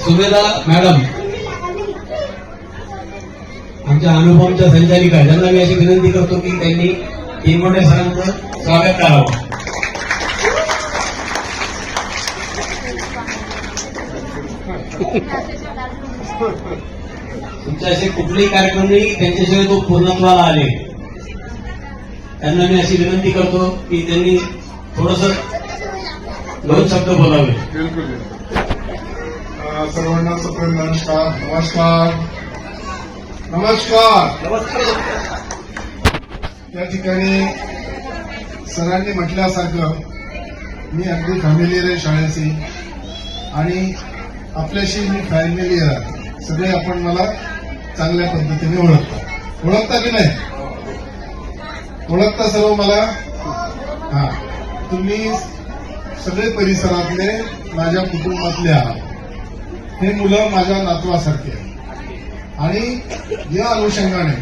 Sumedha madam आमच्या अनुपमच्या संचालिका, ज्यांना मी अशी विनंती करतो की त्यांनी तीनमोठे सरांचं स्वागत करावं. तुमचे असे कुठलेही कार्यक्रम नाही त्यांच्याशिवाय तो पूर्णत्वाला आले. त्यांना मी अशी विनंती करतो की त्यांनी थोडस 2 शब्द बोलावे. बिलकुल. सर्वांना सप्रेम नमस्कार. नमस्कार नमस्कार. या ठिकाणी सरांनी म्हटल्यासारखं मी अगदी फॅमिलीयर आहे शाळेची आणि आपल्याशी मी फॅमिलीयर आहे. सगळे आपण मला चांगल्या पद्धतीने ओळखता की नाही? ओळखता सर्व मला. हा, तुम्ही सगळे परिसरातले माझ्या कुटुंबातले आहात. हे मुलं माझ्या नातवासारखे आहेत आणि या अनुषंगाने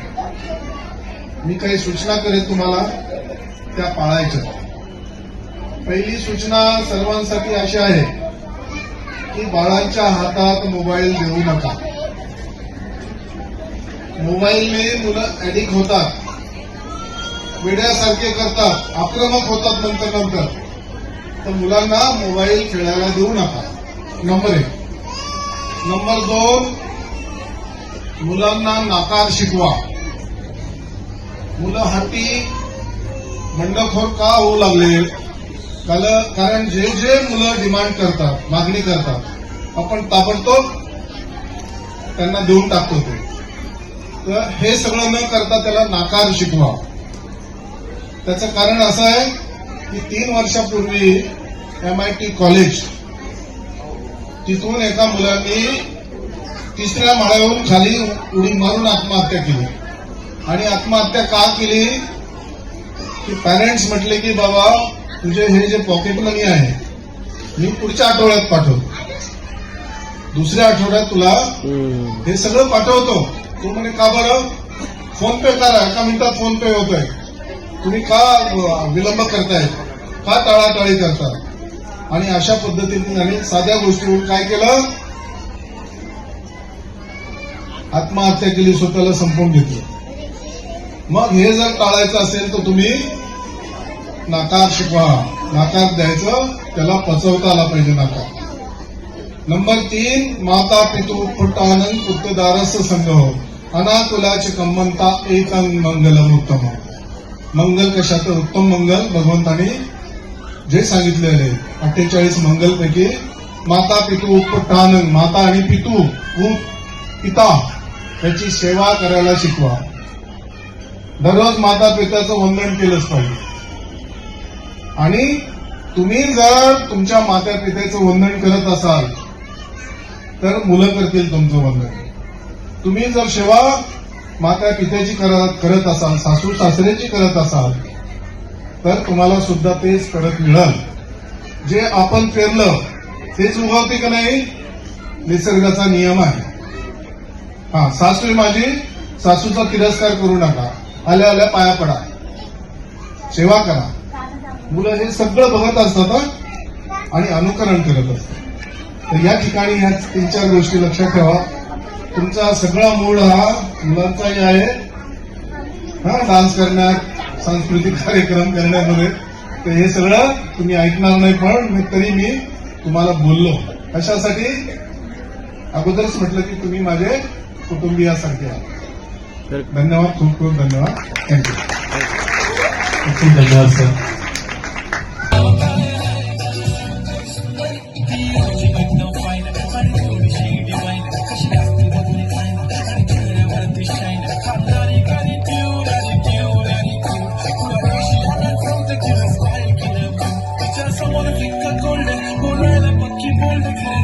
मी काही सूचना करेन तुम्हाला, त्या पाळायच्या. पहिली सूचना सर्वांसाठी अशी आहे की बाळांच्या हातात मोबाईल देऊ नका. मोबाईलने मुलं ऍडिक्ट होतात, वेड्यासारखे करतात, आक्रमक होतात नंतर. तर मुलांना मोबाईल खेळायला देऊ नका. नंबर 1. नंबर 2, मुलांना नाकार शिकवा. मुलं हाती बंडखोर का होऊ लागले? कारण जे जे मुलं डिमांड करतात, मागणी करतात, आपण ताबडतोब त्यांना देऊन टाकतो ते. तर हे सगळं न करता त्याला नाकार शिकवा. त्याचं कारण असं आहे की 3 वर्षापूर्वी MIT कॉलेज, तिथून एका मुलांनी 3ऱ्या माळ्यावरून खाली उडी मारून आत्महत्या केली. आणि आत्महत्या का केली? की पॅरेंट्स म्हटले की बाबा तुझे हे जे पॉकेट मनी आहे मी पुढच्या आठवड्यात पाठवतो, दुसऱ्या आठवड्यात तुला हे सगळं पाठवतो. तो म्हणे का बरं? फोन पे करा, 1 मिनिटात फोन पे होतोय. तुम्ही का विलंब करताय? का टाळाटाळी करता? आणि अशा पद्धतीने आणि साध्या गोष्टीवर काय केलं? आत्महत्या केली, स्वतःला संपवून घेतलं. मग हे जर टाळायचं असेल तर तुम्ही नाकार शिकवा. नाकार द्यायचं, त्याला पचवता आला पाहिजे नाकार. नंबर 3, माता पितू फुटानंद पुत्रदारस संघ अनाकुलाची कम्मंता एकं मंगलम उत्तम. मंगल कशाचं? उत्तम मंगल भगवंतानी जे सांगितलेले 48 मंगलपैकी माता पितू उपटानंद, माता आणि पितू पिता याची सेवा करायला शिकवा. दररोज माता पित्याचं वंदन केलंच पाहिजे. आणि तुम्ही जर तुमच्या माता पित्याचं वंदन करत असाल तर मुलं करतील तुमचं वंदन. तुम्ही जर सेवा माता पित्याची करत असाल, सासू सासऱ्याची करत असाल तर तुम्हाला सुद्धा तेच परत मिळेल. जे आपण पेरलं तेच उगवते का नाही? निसर्गाचा नियम आहे. हा, सासू माझी, सासूचा तिरस्कार करू नका, आल्या आल्या पाया पडा, सेवा करा. मुलं हे सगळं बघत असतात आणि अनुकरण करत असतात. तर या ठिकाणी ह्या 3-4 गोष्टी लक्षात ठेवा. तुमचा सगळा मूड हा मुलांचाही आहे, हा, डान्स करण्यात, सांस्कृतिक कार्यक्रम करण्यामध्ये. तर हे सगळं तुम्ही ऐकणार नाही, पण तरी मी तुम्हाला बोललो कशासाठी? अगोदरच म्हटलं की तुम्ही माझे कुटुंबियासारखे आहात. धन्यवाद, खूप खूप धन्यवाद. थँक्यू. खूप धन्यवाद sir. Someone to think I'm golden, go right up, keep holding.